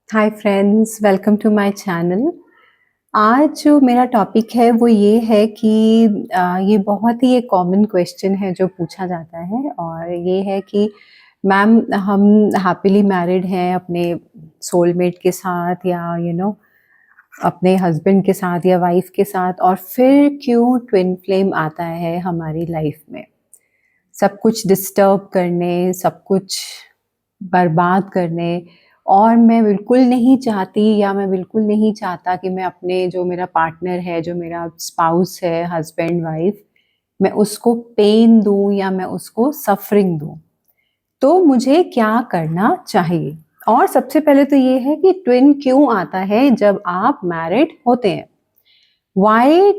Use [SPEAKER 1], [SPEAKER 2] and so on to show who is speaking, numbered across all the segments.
[SPEAKER 1] Hi friends, welcome to my channel. आज जो मेरा टॉपिक है वो ये है कि ये बहुत ही एक कॉमन क्वेश्चन है जो पूछा जाता है और ये है कि मैम हम हैप्पीली मैरिड हैं अपने सोलमेट के साथ या अपने हस्बैंड के साथ या वाइफ के साथ, और फिर क्यों ट्विन फ्लेम आता है हमारी लाइफ में सब कुछ डिस्टर्ब करने, सब कुछ बर्बाद करने। और मैं बिल्कुल नहीं चाहती या मैं बिल्कुल नहीं चाहता कि मैं अपने जो मेरा पार्टनर है, जो मेरा स्पाउस है, हस्बैंड वाइफ, मैं उसको पेन दूं या मैं उसको सफरिंग दूं। तो मुझे क्या करना चाहिए? और सबसे पहले तो ये है कि ट्विन क्यों आता है जब आप मैरिड होते हैं। Why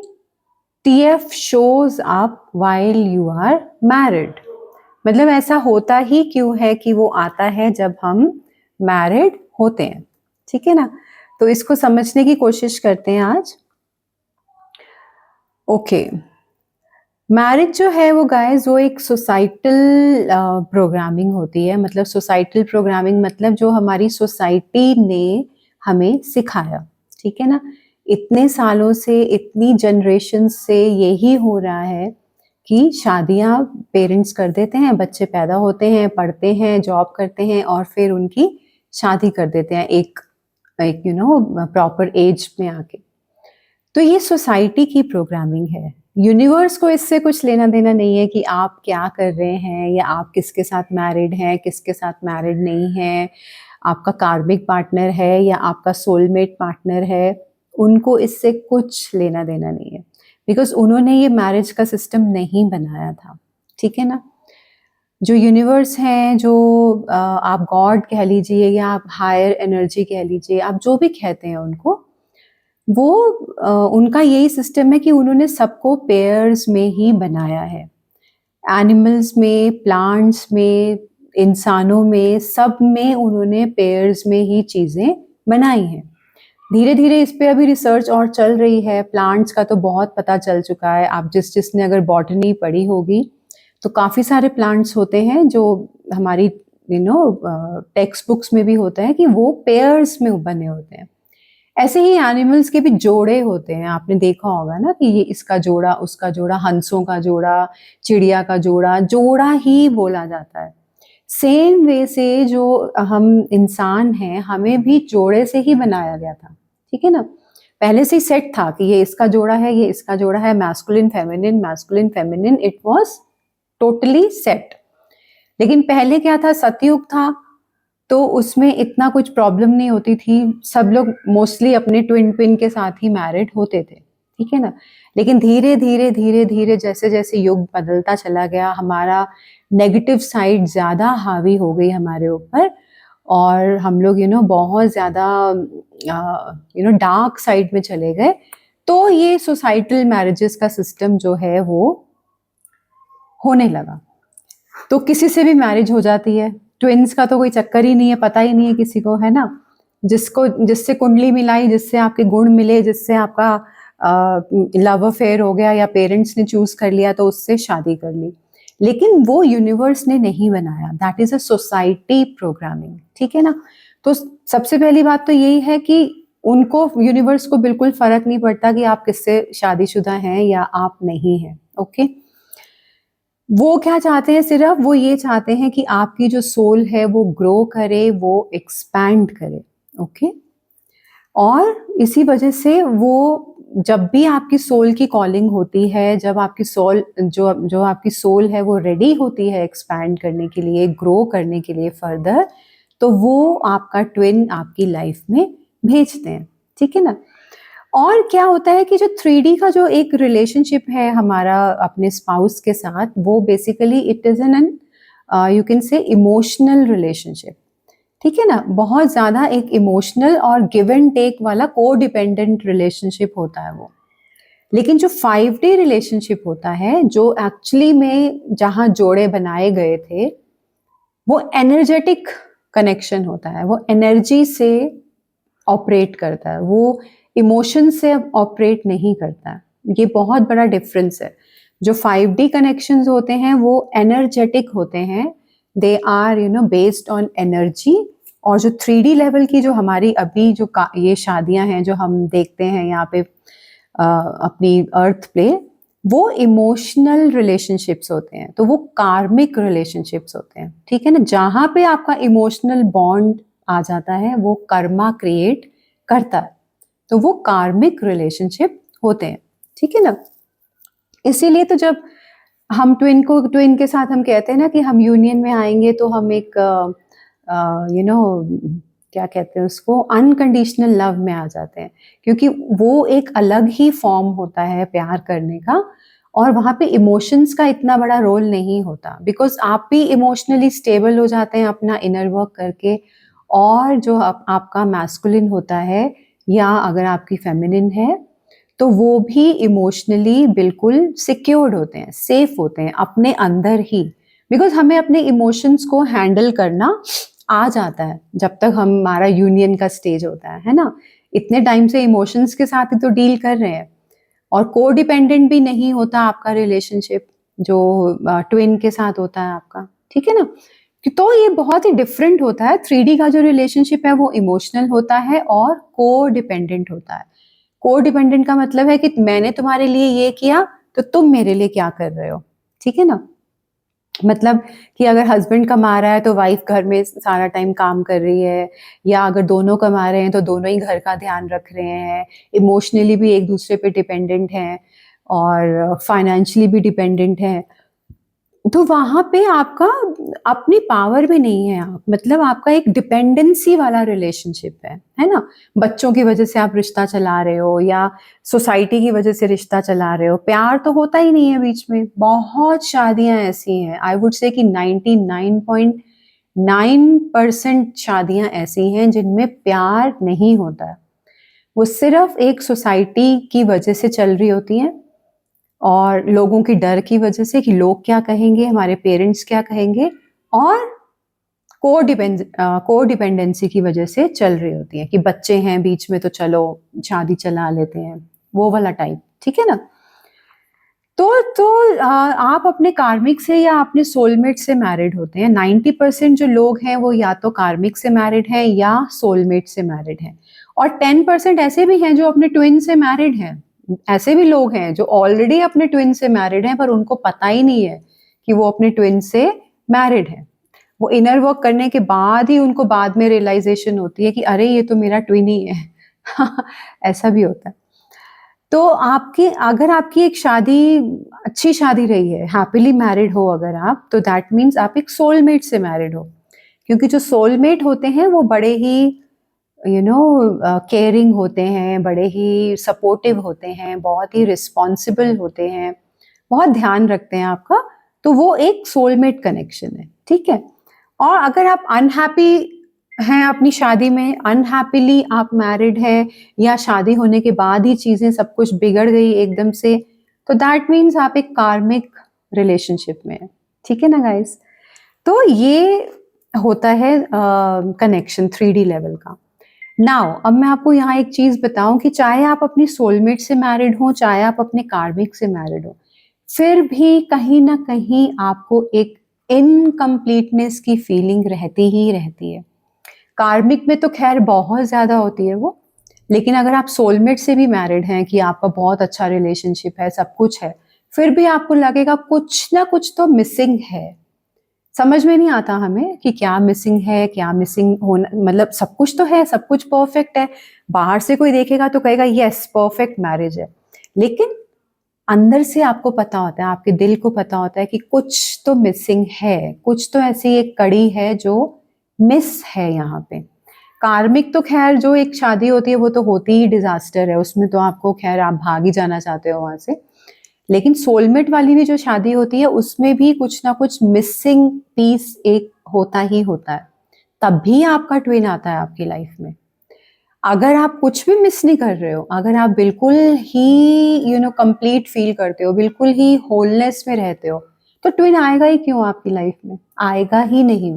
[SPEAKER 1] TF shows up while you are married. मतलब ऐसा होता ही क्यों है कि वो आता है जब हम मैरिड होते हैं। ठीक है ना? तो इसको समझने की कोशिश करते हैं आज। ओके, मैरिज जो है वो गाइस वो एक सोसाइटल प्रोग्रामिंग होती है। मतलब सोसाइटल प्रोग्रामिंग मतलब जो हमारी सोसाइटी ने हमें सिखाया। ठीक है ना? इतने सालों से, इतनी जनरेशन से यही हो रहा है कि शादियां पेरेंट्स कर देते हैं, बच्चे पैदा होते हैं, पढ़ते हैं, जॉब करते हैं और फिर उनकी शादी कर देते हैं एक एक प्रॉपर एज में आके। तो ये सोसाइटी की प्रोग्रामिंग है। यूनिवर्स को इससे कुछ लेना देना नहीं है कि आप क्या कर रहे हैं या आप किसके साथ मैरिड हैं, किसके साथ मैरिड नहीं है, आपका कार्मिक पार्टनर है या आपका सोलमेट पार्टनर है। उनको इससे कुछ लेना देना नहीं है, बिकॉज उन्होंने ये मैरिज का सिस्टम नहीं बनाया था। ठीक है ना? जो यूनिवर्स है, जो आप गॉड कह लीजिए या आप हायर एनर्जी कह लीजिए, आप जो भी कहते हैं उनको, वो उनका यही सिस्टम है कि उन्होंने सबको पेयर्स में ही बनाया है। एनिमल्स में, प्लांट्स में, इंसानों में, सब में उन्होंने पेयर्स में ही चीज़ें बनाई हैं। धीरे धीरे इस पे अभी रिसर्च और चल रही है। प्लांट्स का तो बहुत पता चल चुका है। आप जिसने अगर बॉटनी पढ़ी होगी तो काफ़ी सारे प्लांट्स होते हैं जो हमारी टेक्स्ट बुक्स में भी होते हैं कि वो पेयर्स में बने होते हैं। ऐसे ही एनिमल्स के भी जोड़े होते हैं। आपने देखा होगा ना कि ये इसका जोड़ा, उसका जोड़ा, हंसों का जोड़ा, चिड़िया का जोड़ा, जोड़ा ही बोला जाता है। सेम वे से जो हम इंसान हैं, हमें भी जोड़े से ही बनाया गया था। ठीक है ना? पहले से ही सेट था कि ये इसका जोड़ा है, ये इसका जोड़ा है, masculine feminine, masculine feminine, it was totally set. लेकिन पहले क्या था, सतयुग था, तो उसमें इतना कुछ प्रॉब्लम नहीं होती थी। सब लोग मोस्टली अपने ट्विन ट्विन के साथ ही मैरिड होते थे। ठीक है ना? लेकिन धीरे धीरे धीरे धीरे जैसे जैसे युग बदलता चला गया, हमारा नेगेटिव साइड ज़्यादा हावी हो गई हमारे ऊपर, और हम लोग बहुत ज़्यादा डार्क साइड में चले गए। तो ये सोसाइटल मैरिजेस का सिस्टम जो है वो होने लगा। तो किसी से भी मैरिज हो जाती है। ट्विन्स का तो कोई चक्कर ही नहीं है, पता ही नहीं है किसी को, है ना? जिसको जिससे कुंडली मिलाई, जिससे आपके गुण मिले, जिससे आपका लव अफेयर हो गया या पेरेंट्स ने चूज कर लिया तो उससे शादी कर ली। लेकिन वो यूनिवर्स ने नहीं बनाया। That is a society programming. ठीक है ना? तो सबसे पहली बात तो यही है कि उनको, यूनिवर्स को बिल्कुल फर्क नहीं पड़ता कि आप किससे शादीशुदा हैं या आप नहीं हैं। ओके? वो क्या चाहते हैं, सिर्फ वो ये चाहते हैं कि आपकी जो सोल है वो ग्रो करे, वो एक्सपैंड करे। ओके? और इसी वजह से वो, जब भी आपकी सोल की कॉलिंग होती है, जब आपकी सोल, जो जो आपकी सोल है वो रेडी होती है एक्सपैंड करने के लिए, ग्रो करने के लिए फर्दर, तो वो आपका ट्विन आपकी लाइफ में भेजते हैं। ठीक है ना? और क्या होता है कि जो 3D का जो एक रिलेशनशिप है हमारा अपने स्पाउस के साथ, वो basically it is an you can say emotional relationship. ठीक है ना? बहुत ज़्यादा एक इमोशनल और गिव एंड टेक वाला को डिपेंडेंट रिलेशनशिप होता है वो। लेकिन जो 5D रिलेशनशिप होता है, जो एक्चुअली में जहाँ जोड़े बनाए गए थे, वो एनर्जेटिक कनेक्शन होता है। वो एनर्जी से ऑपरेट करता है, वो इमोशन से ऑपरेट नहीं करता। ये बहुत बड़ा डिफरेंस है। जो 5D कनेक्शंस होते हैं वो एनर्जेटिक होते हैं। They are based on energy, और जो 3D लेवल की जो हमारी अभी जो ये शादियां हैं जो हम देखते हैं यहाँ पे अपनी अर्थ पे, वो इमोशनल रिलेशनशिप्स होते हैं, तो वो कार्मिक रिलेशनशिप्स होते हैं, ठीक है ना। जहाँ पे आपका इमोशनल बॉन्ड आ जाता है वो कर्मा क्रिएट करता है, तो वो कार्मिक रिलेशनशिप होते हैं, ठीक है ना। इसीलिए तो जब हम ट्विन के साथ हम कहते हैं ना कि हम यूनियन में आएंगे तो हम एक यू नो क्या कहते हैं उसको, अनकंडीशनल लव में आ जाते हैं, क्योंकि वो एक अलग ही फॉर्म होता है प्यार करने का, और वहाँ पे इमोशंस का इतना बड़ा रोल नहीं होता, बिकॉज आप भी इमोशनली स्टेबल हो जाते हैं अपना इनर वर्क करके, और जो आपका मैस्कुलिन होता है या अगर आपकी फेमिनिन है तो वो भी इमोशनली बिल्कुल सिक्योर्ड होते हैं, सेफ होते हैं अपने अंदर ही, बिकॉज हमें अपने इमोशंस को हैंडल करना आ जाता है जब तक हमारा यूनियन का स्टेज होता है ना। इतने टाइम से इमोशंस के साथ ही तो डील कर रहे हैं, और को डिपेंडेंट भी नहीं होता आपका रिलेशनशिप जो ट्विन के साथ होता है आपका, ठीक है ना। तो ये बहुत ही डिफरेंट होता है। 3D का जो रिलेशनशिप है वो इमोशनल होता है और को डिपेंडेंट होता है। को डिपेंडेंट का मतलब है कि मैंने तुम्हारे लिए ये किया तो तुम मेरे लिए क्या कर रहे हो, ठीक है ना। मतलब कि अगर हस्बैंड कमा रहा है तो वाइफ घर में सारा टाइम काम कर रही है, या अगर दोनों कमा रहे हैं तो दोनों ही घर का ध्यान रख रहे हैं, इमोशनली भी एक दूसरे पे डिपेंडेंट हैं और फाइनेंशियली भी डिपेंडेंट हैं, तो वहां पे आपका अपनी पावर भी नहीं है, आप मतलब आपका एक डिपेंडेंसी वाला रिलेशनशिप है ना। बच्चों की वजह से आप रिश्ता चला रहे हो या सोसाइटी की वजह से रिश्ता चला रहे हो, प्यार तो होता ही नहीं है बीच में। बहुत शादियां ऐसी हैं, आई वुड से कि 99.9% शादियां ऐसी हैं जिनमें प्यार नहीं होता है, वो सिर्फ एक सोसाइटी की वजह से चल रही होती हैं, और लोगों की डर की वजह से कि लोग क्या कहेंगे, हमारे पेरेंट्स क्या कहेंगे, और को डिपेंडेंसी की वजह से चल रही होती है कि बच्चे हैं बीच में तो चलो शादी चला लेते हैं, वो वाला टाइप, ठीक है ना। तो आप अपने कार्मिक से या अपने सोलमेट से मैरिड होते हैं। 90% जो लोग हैं वो या तो कार्मिक से मैरिड हैं या सोलमेट से मैरिड हैं, और 10% ऐसे भी हैं जो अपने ट्विन से मैरिड हैं। ऐसे भी लोग हैं जो ऑलरेडी अपने ट्विन से मैरिड हैं पर उनको पता ही नहीं है कि वो अपने ट्विन से मैरिड है। वो इनर वर्क करने के बाद ही उनको बाद में रियलाइजेशन होती है कि अरे ये तो मेरा ट्विन ही है। ऐसा भी होता है। तो आपकी अगर आपकी एक शादी अच्छी शादी रही है, हैप्पीली मैरिड हो अगर आप, तो दैट मीन्स आप एक सोलमेट से मैरिड हो, क्योंकि जो सोलमेट होते हैं वो बड़े ही केयरिंग होते हैं, बड़े ही सपोर्टिव होते हैं, बहुत ही रिस्पॉन्सिबल होते हैं, बहुत ध्यान रखते हैं आपका, तो वो एक सोलमेट कनेक्शन है, ठीक है। और अगर आप अनहैप्पी हैं अपनी शादी में, अनहैप्पीली आप मैरिड हैं, या शादी होने के बाद ही चीजें सब कुछ बिगड़ गई एकदम से, तो दैट मीन्स आप एक कार्मिक रिलेशनशिप में है, ठीक है ना गाइस। तो ये होता है कनेक्शन 3D लेवल का। नाउ अब मैं आपको यहाँ एक चीज बताऊं कि चाहे आप अपनी सोलमेट से मैरिड हो, चाहे आप अपने कार्मिक से मैरिड हो, फिर भी कहीं ना कहीं आपको एक इनकम्प्लीटनेस की फीलिंग रहती ही रहती है। कार्मिक में तो खैर बहुत ज्यादा होती है वो, लेकिन अगर आप सोलमेट से भी मैरिड हैं कि आपका बहुत अच्छा रिलेशनशिप है, सब कुछ है, फिर भी आपको लगेगा कुछ ना कुछ तो मिसिंग है। समझ में नहीं आता हमें कि क्या मिसिंग है, क्या मिसिंग होना, मतलब सब कुछ तो है, सब कुछ परफेक्ट है, बाहर से कोई देखेगा तो कहेगा यस परफेक्ट मैरिज है, लेकिन अंदर से आपको पता होता है, आपके दिल को पता होता है कि कुछ तो मिसिंग है, कुछ तो ऐसी एक कड़ी है जो मिस है यहाँ पे। कार्मिक तो खैर जो एक शादी होती है वो तो होती ही डिजास्टर है, उसमें तो आपको खैर आप भाग ही जाना चाहते हो वहां से, लेकिन सोलमेट वाली भी जो शादी होती है उसमें भी कुछ ना कुछ मिसिंग पीस एक होता ही होता है, तभी आपका ट्विन आता है आपकी लाइफ में। अगर आप कुछ भी मिस नहीं कर रहे हो, अगर आप बिल्कुल ही कंप्लीट फील करते हो, बिल्कुल ही होलनेस में रहते हो, तो ट्विन आएगा ही क्यों आपकी लाइफ में, आएगा ही नहीं।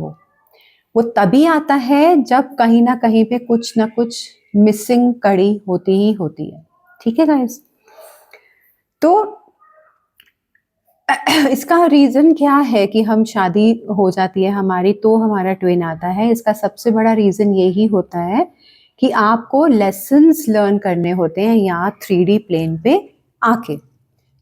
[SPEAKER 1] वो तभी आता है जब कहीं ना कहीं पे कुछ ना कुछ मिसिंग कड़ी होती ही होती है, ठीक है गाइस। तो इसका रीज़न क्या है कि हम शादी हो जाती है हमारी तो हमारा ट्विन आता है? इसका सबसे बड़ा रीज़न यही होता है कि आपको लेसन्स लर्न करने होते हैं यहाँ 3D प्लेन पे आके।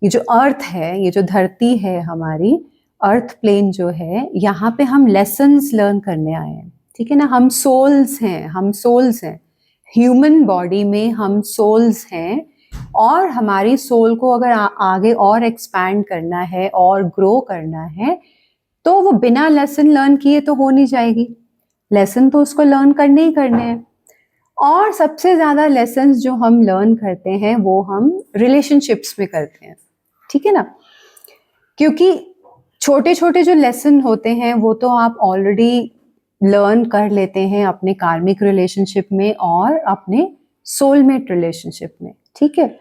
[SPEAKER 1] ये जो अर्थ है, ये जो धरती है हमारी, अर्थ प्लेन जो है, यहाँ पे हम लेसन्स लर्न करने आए हैं, ठीक है ना? हम सोल्स हैं, हम सोल्स हैं। ह्यूमन बॉडी में हम सोल्स हैं और हमारी सोल को अगर आगे और एक्सपैंड करना है और ग्रो करना है, तो वो बिना लेसन लर्न किए तो हो नहीं जाएगी। लेसन तो उसको लर्न करने ही करने हैं। और सबसे ज़्यादा लेसन्स जो हम लर्न करते हैं वो हम रिलेशनशिप्स में करते हैं, ठीक है ना? क्योंकि छोटे-छोटे जो लेसन होते हैं वो तो आप ऑलरेडी लर्न कर लेते हैं अपने कार्मिक रिलेशनशिप में और अपने सोलमेट रिलेशनशिप में, ठीक है?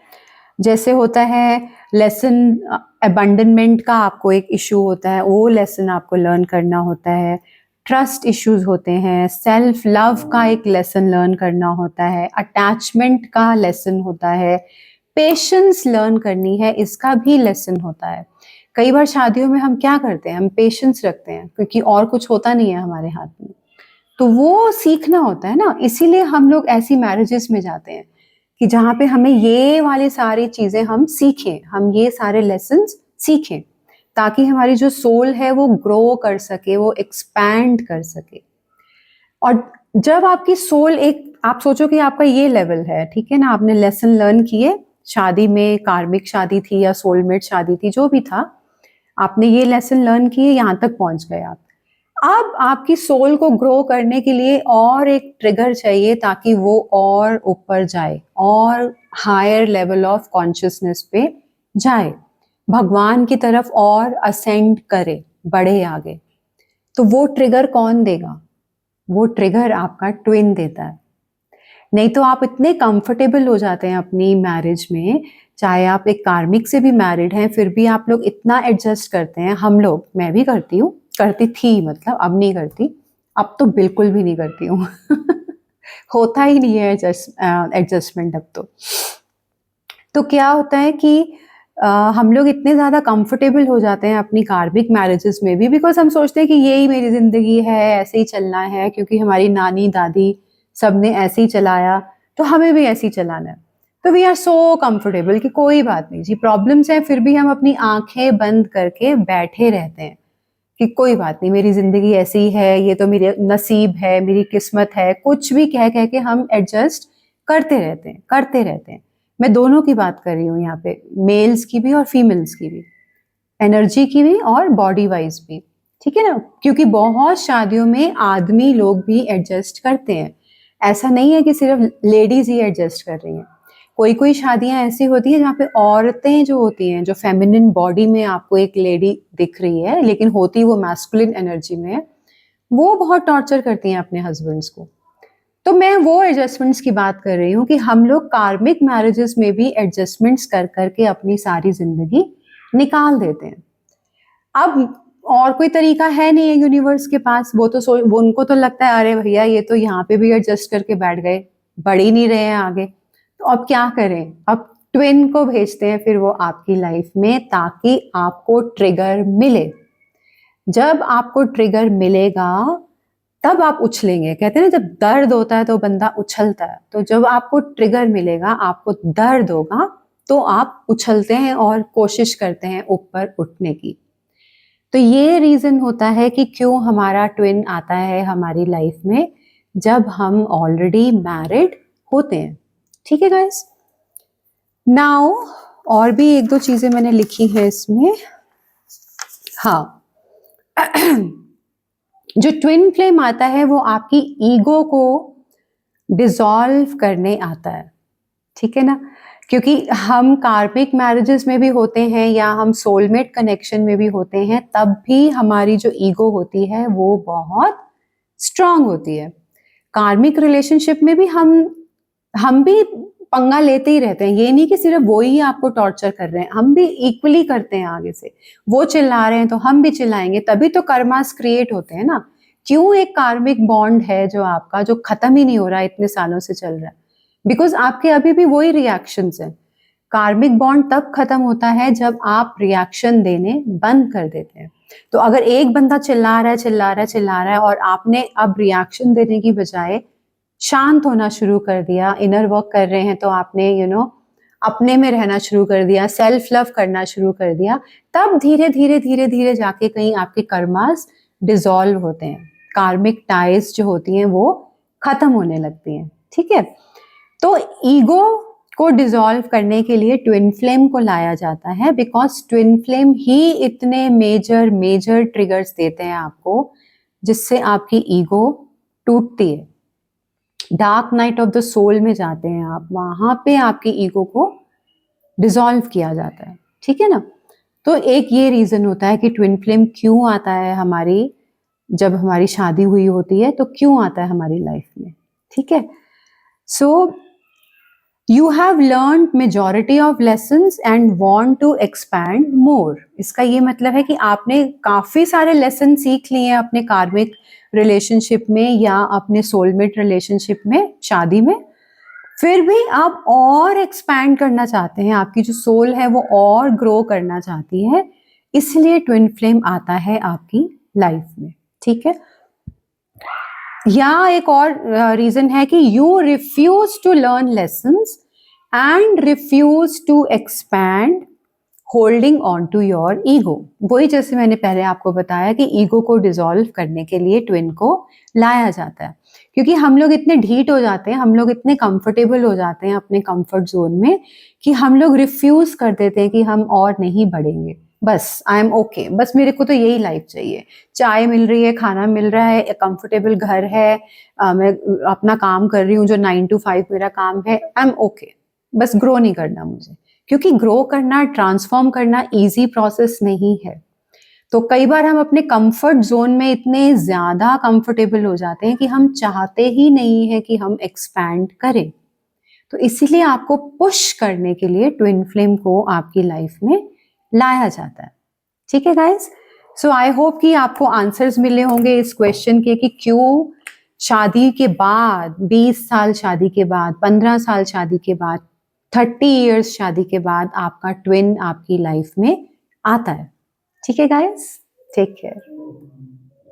[SPEAKER 1] जैसे होता है लेसन अबंडनमेंट का आपको एक इशू होता है, वो लेसन आपको लर्न करना होता है। ट्रस्ट इश्यूज होते हैं, सेल्फ लव का एक लेसन लर्न करना होता है, अटैचमेंट का लेसन होता है, पेशेंस लर्न करनी है, इसका भी लेसन होता है। कई बार शादियों में हम क्या करते हैं, हम पेशेंस रखते हैं क्योंकि और कुछ होता नहीं है हमारे हाथ में, तो वो सीखना होता है ना, इसीलिए हम लोग ऐसी मैरिजेस में जाते हैं कि जहाँ पे हमें ये वाली सारी चीजें हम सीखें, हम ये सारे लेसन्स सीखें ताकि हमारी जो सोल है वो ग्रो कर सके, वो एक्सपैंड कर सके। और जब आपकी सोल एक, आप सोचो कि आपका ये लेवल है, ठीक है ना, आपने लेसन लर्न किए शादी में, कार्मिक शादी थी या सोलमेट शादी थी, जो भी था, आपने ये लेसन लर्न किए, यहाँ तक पहुंच गए आप। अब आपकी सोल को ग्रो करने के लिए और एक ट्रिगर चाहिए ताकि वो और ऊपर जाए और हायर लेवल ऑफ कॉन्शियसनेस पे जाए, भगवान की तरफ और असेंड करे, बढ़े आगे। तो वो ट्रिगर कौन देगा? वो ट्रिगर आपका ट्विन देता है। नहीं तो आप इतने कंफर्टेबल हो जाते हैं अपनी मैरिज में, चाहे आप एक कार्मिक से भी मैरिड हैं, फिर भी आप लोग इतना एडजस्ट करते हैं। हम लोग, मैं भी करती हूँ, करती थी, मतलब अब नहीं करती, अब तो बिल्कुल भी नहीं करती हूँ। होता ही नहीं है एडजस्टमेंट अब तो क्या होता है कि हम लोग इतने ज़्यादा कंफर्टेबल हो जाते हैं अपनी कार्मिक मैरिजेस में भी, बिकॉज हम सोचते हैं कि यही मेरी ज़िंदगी है, ऐसे ही चलना है, क्योंकि हमारी नानी दादी सब ने ऐसे ही चलाया, तो हमें भी ऐसे ही चलाना है। तो वी आर सो कंफर्टेबल कि कोई बात नहीं जी, प्रॉब्लम्स हैं, फिर भी हम अपनी आंखें बंद करके बैठे रहते हैं कि कोई बात नहीं, मेरी ज़िंदगी ऐसी ही है, ये तो मेरे नसीब है, मेरी किस्मत है, कुछ भी कह कह के हम एडजस्ट करते रहते हैं, करते रहते हैं। मैं दोनों की बात कर रही हूँ यहाँ पे, मेल्स की भी और फीमेल्स की भी, एनर्जी की भी और बॉडी वाइज भी, ठीक है ना? क्योंकि बहुत शादियों में आदमी लोग भी एडजस्ट करते हैं, ऐसा नहीं है कि सिर्फ लेडीज ही एडजस्ट कर रही हैं। कोई कोई शादियां ऐसी होती हैं जहाँ पे औरतें जो होती हैं, जो फेमिनिन बॉडी में आपको एक लेडी दिख रही है लेकिन होती वो मैस्कुलिन एनर्जी में है, वो बहुत टॉर्चर करती हैं अपने हस्बैंड्स को। तो मैं वो एडजस्टमेंट्स की बात कर रही हूँ कि हम लोग कार्मिक मैरिजेस में भी एडजस्टमेंट्स कर करके अपनी सारी जिंदगी निकाल देते हैं। अब और कोई तरीका है नहीं है यूनिवर्स के पास, वो उनको तो लगता है अरे भैया ये तो यहाँ पे भी एडजस्ट करके बैठ गए, बढ़ ही नहीं रहे हैं आगे, तो अब क्या करें? अब ट्विन को भेजते हैं फिर वो आपकी लाइफ में ताकि आपको ट्रिगर मिले। जब आपको ट्रिगर मिलेगा तब आप उछलेंगे। कहते हैं ना, जब दर्द होता है तो बंदा उछलता है, तो जब आपको ट्रिगर मिलेगा, आपको दर्द होगा, तो आप उछलते हैं और कोशिश करते हैं ऊपर उठने की। तो ये रीजन होता है कि क्यों हमारा ट्विन आता है हमारी लाइफ में जब हम ऑलरेडी मैरिड होते हैं, ठीक है गाइस? नाउ और भी एक दो चीजें मैंने लिखी है इसमें। हाँ, जो ट्विन फ्लेम आता है वो आपकी ईगो को डिसॉल्व करने आता है, ठीक है ना? क्योंकि हम कार्मिक मैरिजेस में भी होते हैं या हम सोलमेट कनेक्शन में भी होते हैं, तब भी हमारी जो ईगो होती है वो बहुत स्ट्रांग होती है। कार्मिक रिलेशनशिप में भी हम भी पंगा लेते ही रहते हैं, ये नहीं कि सिर्फ वो ही आपको टॉर्चर कर रहे हैं, हम भी इक्वली करते हैं आगे से। वो चिल्ला रहे हैं तो हम भी चिल्लाएंगे, तभी तो कर्मास क्रिएट होते हैं ना। क्यों एक कार्मिक बॉन्ड है जो आपका, जो खत्म ही नहीं हो रहा है, इतने सालों से चल रहा है? बिकॉज आपके अभी भी वही रिएक्शंस हैं। कार्मिक बॉन्ड तब खत्म होता है जब आप रिएक्शन देने बंद कर देते हैं। तो अगर एक बंदा चिल्ला रहा है और आपने अब रिएक्शन देने की बजाय शांत होना शुरू कर दिया, इनर वर्क कर रहे हैं तो आपने अपने में रहना शुरू कर दिया, सेल्फ लव करना शुरू कर दिया, तब धीरे धीरे धीरे धीरे जाके कहीं आपके कर्मास डिसॉल्व होते हैं, कार्मिक टाइज जो होती हैं वो खत्म होने लगती हैं। ठीक है, तो ईगो को डिसॉल्व करने के लिए ट्विन फ्लेम को लाया जाता है, बिकॉज ट्विन फ्लेम ही इतने मेजर ट्रिगर्स देते हैं आपको जिससे आपकी ईगो टूटती है। Dark night of the soul में जाते हैं आप, वहां पे आपकी ईगो को डिसॉल्व किया जाता है। ठीक है ना, तो एक ये रीजन होता है कि ट्विन फ्लेम क्यों आता है हमारी, जब हमारी शादी हुई होती है तो क्यों आता है हमारी लाइफ में। ठीक है, so you have learn majority of lessons and want to expand more. इसका ये मतलब है कि आपने काफी सारे लेसन सीख लिए हैं अपने कार्मिक रिलेशनशिप में या अपने सोलमेट रिलेशनशिप में, शादी में, फिर भी आप और एक्सपैंड करना चाहते हैं, आपकी जो सोल है वो और ग्रो करना चाहती है, इसलिए ट्विन फ्लेम आता है आपकी लाइफ में। ठीक है, या एक और रीजन है कि you refuse to learn lessons and refuse to expand holding on to your ego. वही जैसे मैंने पहले आपको बताया कि ईगो को डिसॉल्व करने के लिए ट्विन को लाया जाता है, क्योंकि हम लोग इतने ढीठ हो जाते हैं, हम लोग इतने कंफर्टेबल हो जाते हैं अपने कंफर्ट जोन में कि हम लोग रिफ्यूज कर देते हैं कि हम और नहीं बढ़ेंगे, बस आई एम ओके, बस मेरे को तो यही लाइफ चाहिए, चाय मिल रही है, खाना मिल रहा है, कंफर्टेबल घर है, मैं अपना काम कर रही हूँ जो 9 to 5 मेरा काम है, आई एम ओके, बस ग्रो नहीं करना मुझे। क्योंकि ग्रो करना, ट्रांसफॉर्म करना इजी प्रोसेस नहीं है। तो कई बार हम अपने कंफर्ट जोन में इतने ज्यादा कंफर्टेबल हो जाते हैं कि हम चाहते ही नहीं है कि हम एक्सपैंड करें। तो इसीलिए आपको पुश करने के लिए ट्विन फ्लेम को आपकी लाइफ में लाया जाता है। ठीक है गाइस, सो आई होप कि आपको आंसर्स मिले होंगे इस क्वेश्चन के कि क्यों शादी के बाद, 20 साल शादी के बाद, 15 साल शादी के बाद, 30 इयर्स शादी के बाद आपका ट्विन आपकी लाइफ में आता है। ठीक है गाइस, टेक केयर।